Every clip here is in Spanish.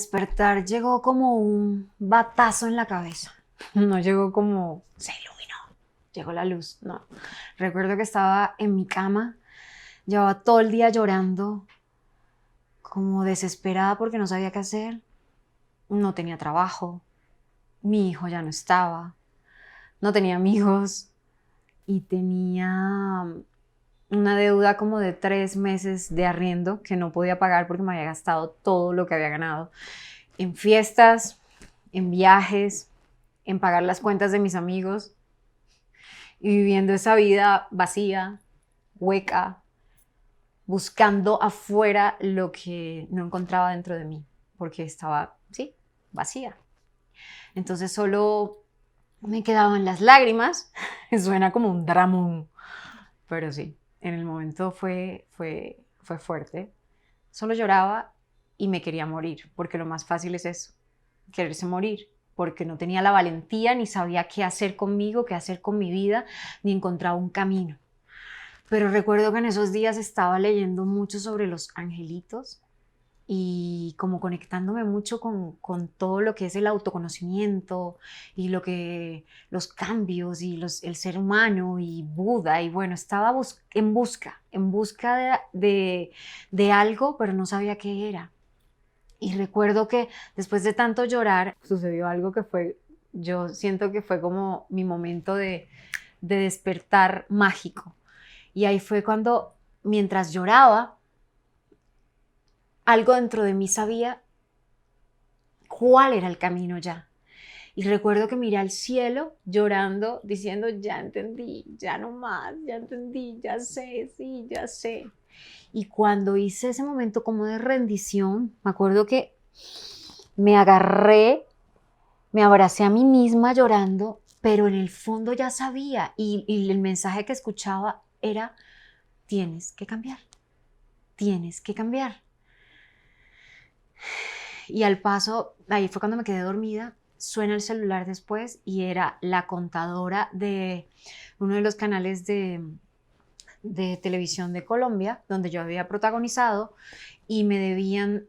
despertar llegó como un batazo en la cabeza. No llegó como se iluminó, llegó la luz, no. Recuerdo que estaba en mi cama, llevaba todo el día llorando, como desesperada porque no sabía qué hacer. No tenía trabajo, mi hijo ya no estaba, no tenía amigos y tenía una deuda como de 3 meses de arriendo que no podía pagar porque me había gastado todo lo que había ganado en fiestas, en viajes, en pagar las cuentas de mis amigos y viviendo esa vida vacía, hueca, buscando afuera lo que no encontraba dentro de mí, porque estaba, sí, vacía. Entonces solo me quedaban las lágrimas. Suena como un dramón, pero sí, en el momento fue fuerte. Solo lloraba y me quería morir, porque lo más fácil es eso, quererse morir, porque no tenía la valentía ni sabía qué hacer conmigo, qué hacer con mi vida, ni encontraba un camino. Pero recuerdo que en esos días estaba leyendo mucho sobre los angelitos y como conectándome mucho con todo lo que es el autoconocimiento y lo que los cambios y el ser humano y Buda y bueno, estaba en busca de algo, pero no sabía qué era. Y recuerdo que después de tanto llorar, sucedió algo que fue, yo siento que fue como mi momento de despertar mágico. Y ahí fue cuando, mientras lloraba, algo dentro de mí sabía cuál era el camino ya. Y recuerdo que miré al cielo llorando, diciendo, ya entendí, ya no más, ya entendí, ya sé, sí, ya sé. Y cuando hice ese momento como de rendición, me acuerdo que me agarré, me abracé a mí misma llorando, pero en el fondo ya sabía y el mensaje que escuchaba era, tienes que cambiar, tienes que cambiar. Y al paso, ahí fue cuando me quedé dormida, suena el celular después y era la contadora de uno de los canales de televisión de Colombia, donde yo había protagonizado y me debían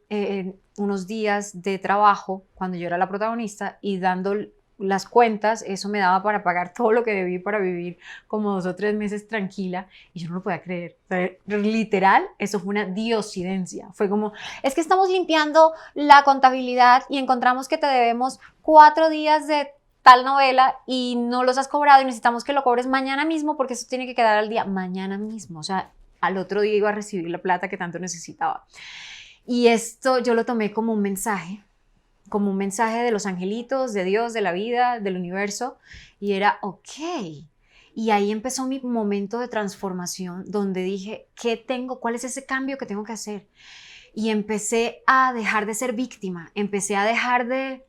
unos días de trabajo cuando yo era la protagonista y dando las cuentas, eso me daba para pagar todo lo que debí para vivir como 2 o 3 meses tranquila y yo no lo podía creer. O sea, literal, eso fue una diosidencia. Fue como, es que estamos limpiando la contabilidad y encontramos que te debemos 4 días de tal novela y no los has cobrado y necesitamos que lo cobres mañana mismo porque eso tiene que quedar al día mañana mismo. O sea, al otro día iba a recibir la plata que tanto necesitaba. Y esto yo lo tomé como un mensaje de los angelitos, de Dios, de la vida, del universo, y era, ok. Y ahí empezó mi momento de transformación, donde dije, ¿qué tengo? ¿Cuál es ese cambio que tengo que hacer? Y empecé a dejar de ser víctima, empecé a dejar de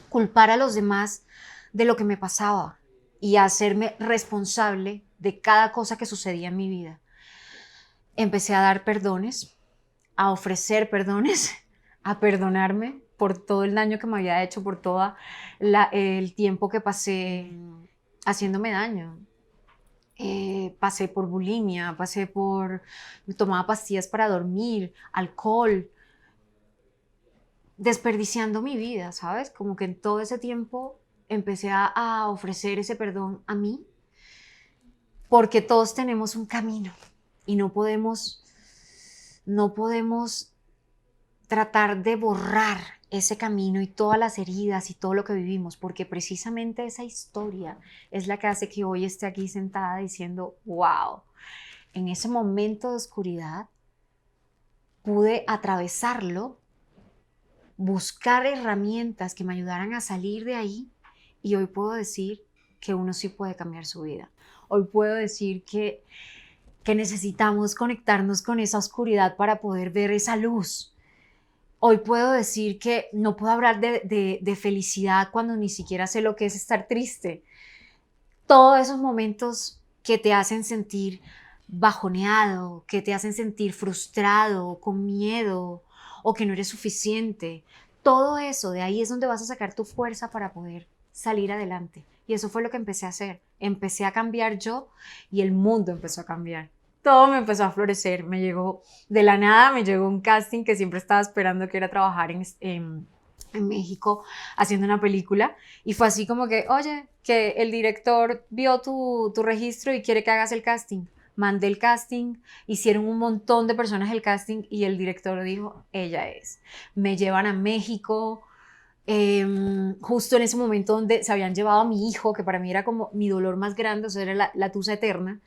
culpar a los demás de lo que me pasaba y a hacerme responsable de cada cosa que sucedía en mi vida. Empecé a dar perdones, a ofrecer perdones, a perdonarme por todo el daño que me había hecho, por todo el tiempo que pasé haciéndome daño. Pasé por bulimia, tomaba pastillas para dormir, alcohol, desperdiciando mi vida, ¿sabes? Como que en todo ese tiempo empecé a ofrecer ese perdón a mí, porque todos tenemos un camino y no podemos tratar de borrar ese camino y todas las heridas y todo lo que vivimos, porque precisamente esa historia es la que hace que hoy esté aquí sentada diciendo, wow, en ese momento de oscuridad pude atravesarlo, buscar herramientas que me ayudaran a salir de ahí y hoy puedo decir que uno sí puede cambiar su vida. Hoy puedo decir que necesitamos conectarnos con esa oscuridad para poder ver esa luz. Hoy puedo decir que no puedo hablar de felicidad cuando ni siquiera sé lo que es estar triste. Todos esos momentos que te hacen sentir bajoneado, que te hacen sentir frustrado, con miedo o que no eres suficiente. Todo eso, de ahí es donde vas a sacar tu fuerza para poder salir adelante. Y eso fue lo que empecé a hacer. Empecé a cambiar yo y el mundo empezó a cambiar. Todo me empezó a florecer. De la nada me llegó un casting que siempre estaba esperando, que era trabajar en México haciendo una película y fue así como que, oye, que el director vio tu registro y quiere que hagas el casting. Mandé el casting, hicieron un montón de personas el casting y el director dijo, ella es. Me llevan a México, justo en ese momento donde se habían llevado a mi hijo, que para mí era como mi dolor más grande, o sea, era la tusa eterna.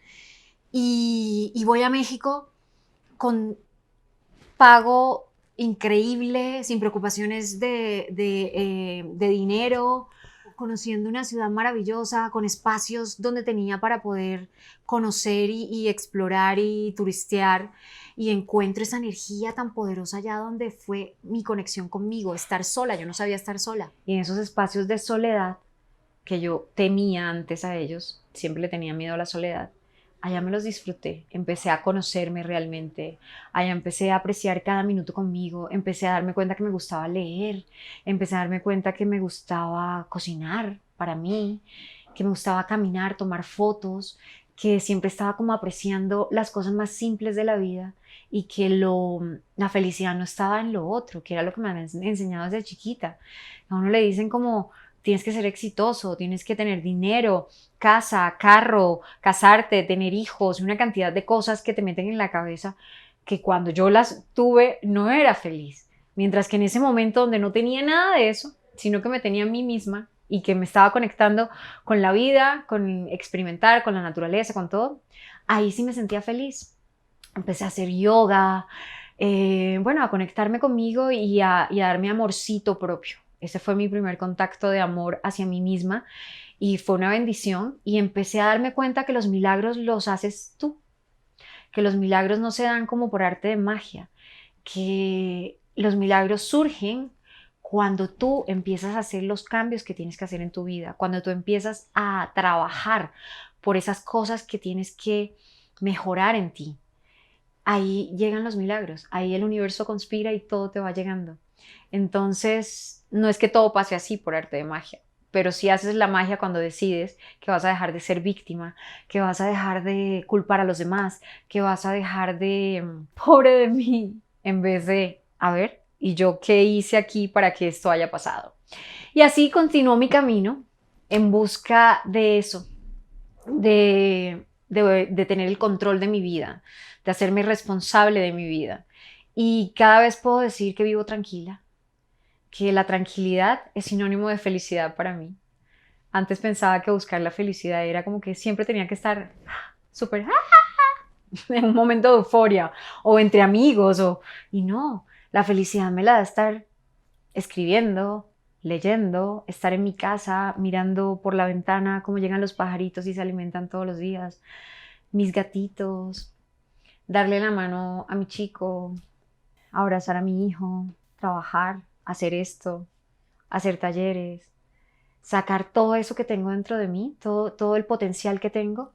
Y voy a México con pago increíble, sin preocupaciones de dinero, conociendo una ciudad maravillosa, con espacios donde tenía para poder conocer y explorar y turistear, y encuentro esa energía tan poderosa allá donde fue mi conexión conmigo, estar sola, yo no sabía estar sola. Y en esos espacios de soledad que yo temía antes a ellos, siempre le tenía miedo a la soledad, allá me los disfruté, empecé a conocerme realmente, allá empecé a apreciar cada minuto conmigo, empecé a darme cuenta que me gustaba leer, empecé a darme cuenta que me gustaba cocinar para mí, que me gustaba caminar, tomar fotos, que siempre estaba como apreciando las cosas más simples de la vida y que la felicidad no estaba en lo otro, que era lo que me han enseñado desde chiquita. A uno le dicen como tienes que ser exitoso, tienes que tener dinero, casa, carro, casarte, tener hijos, una cantidad de cosas que te meten en la cabeza que cuando yo las tuve no era feliz. Mientras que en ese momento donde no tenía nada de eso, sino que me tenía a mí misma y que me estaba conectando con la vida, con experimentar, con la naturaleza, con todo, ahí sí me sentía feliz. Empecé a hacer yoga, bueno, a conectarme conmigo y a darme amorcito propio. Ese fue mi primer contacto de amor hacia mí misma y fue una bendición y empecé a darme cuenta que los milagros los haces tú, que los milagros no se dan como por arte de magia, que los milagros surgen cuando tú empiezas a hacer los cambios que tienes que hacer en tu vida, cuando tú empiezas a trabajar por esas cosas que tienes que mejorar en ti. Ahí llegan los milagros, ahí el universo conspira y todo te va llegando. Entonces, no es que todo pase así por arte de magia, pero sí haces la magia cuando decides que vas a dejar de ser víctima, que vas a dejar de culpar a los demás, que vas a dejar de, pobre de mí, en vez de, a ver, ¿y yo qué hice aquí para que esto haya pasado? Y así continuó mi camino en busca de eso, de tener el control de mi vida, de hacerme responsable de mi vida. Y cada vez puedo decir que vivo tranquila, que la tranquilidad es sinónimo de felicidad para mí. Antes pensaba que buscar la felicidad era como que siempre tenía que estar súper en un momento de euforia o entre amigos y no, la felicidad me la da estar escribiendo, leyendo, estar en mi casa mirando por la ventana cómo llegan los pajaritos y se alimentan todos los días, mis gatitos, darle la mano a mi chico, abrazar a mi hijo, trabajar, hacer esto, hacer talleres, sacar todo eso que tengo dentro de mí, todo el potencial que tengo,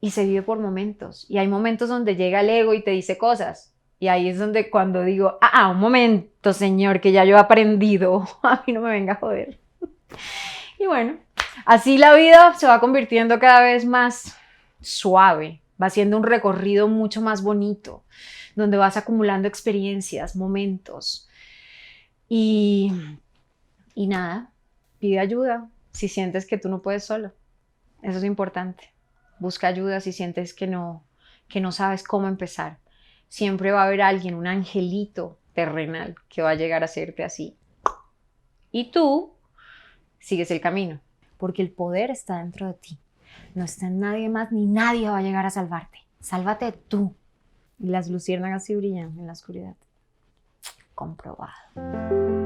y se vive por momentos. Y hay momentos donde llega el ego y te dice cosas. Y ahí es donde cuando digo, un momento, señor, que ya yo he aprendido, a mí no me venga a joder. Y bueno, así la vida se va convirtiendo cada vez más suave, va siendo un recorrido mucho más bonito, donde vas acumulando experiencias, momentos. Y, y nada, pide ayuda si sientes que tú no puedes solo. Eso es importante. Busca ayuda si sientes que no sabes cómo empezar. Siempre va a haber alguien, un angelito terrenal que va a llegar a hacerte así. Y tú sigues el camino, porque el poder está dentro de ti. No está en nadie más ni nadie va a llegar a salvarte. Sálvate tú. Y las luciérnagas sí brillan en la oscuridad. Comprobado.